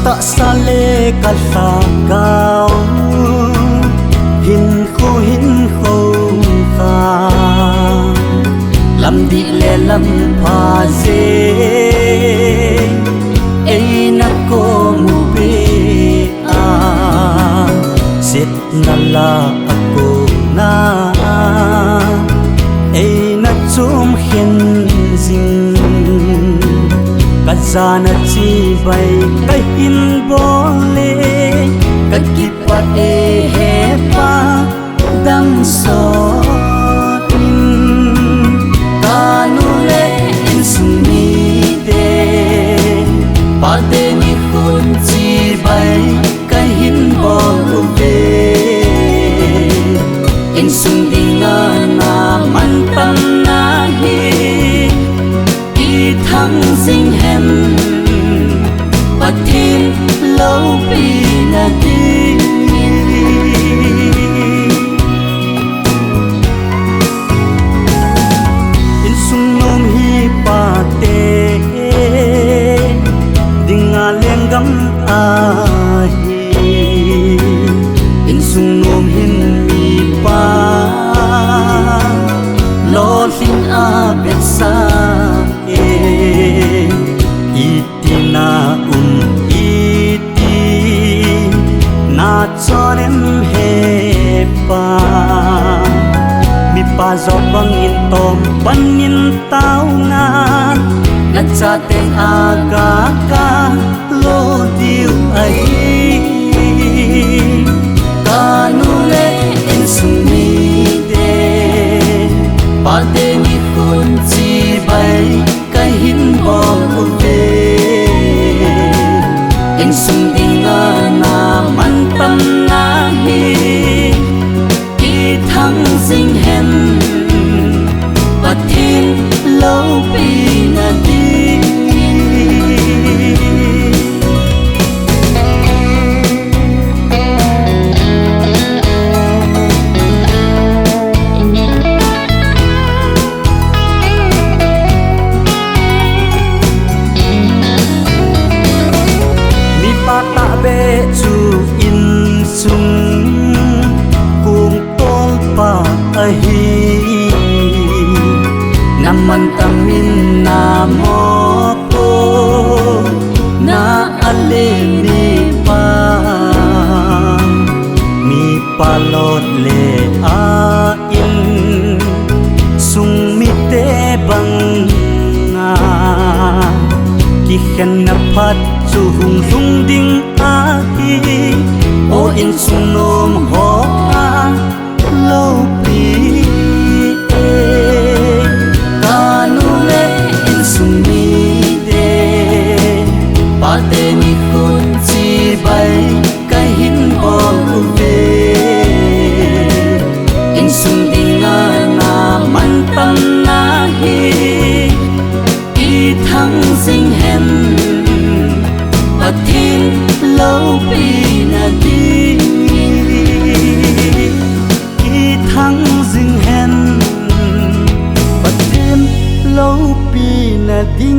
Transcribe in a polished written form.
ta sa lê cả sa cao hin khô kha làm đi lệ làm pha dê ấy na cô mu bê a sit na la ako na ấy na chum hiền dinh kazana chi bay cái hin bole cái kipa e hepa dam so in kanule in sumi de pa de ni khun chi bay cái hin bole in sum ding na man tam na hi i thăng dinh hem và thêm lâu vì là đi in sung nôm hi pa te ding a leng gam a hi in sung nôm hin mi pa lo linh a bet sa itina iti na cho em he pa mi pa zo bang in tom ban in tao nga na cha ten aga ka lo diu ai kanule in sumi de pa de mi kun chi bay cái hin bo về in sung ding na man tam na hi i thăng dinh hem và thêm lâu vì na đi chu in sung cùng tol pa ahi naman tamin na mo po na ale mi palot le a in sung mi te bang nga ki khen na phat chu hung lung ding a hi o in sung nom ho a lo pi e kanule in sung mi de pa te mi khun chi bay cái hin o ve in sung ding na man tam na hi i thăng dinh hem và thêm lâu vì na đi i thăng dinh hem và thêm lâu vì na đi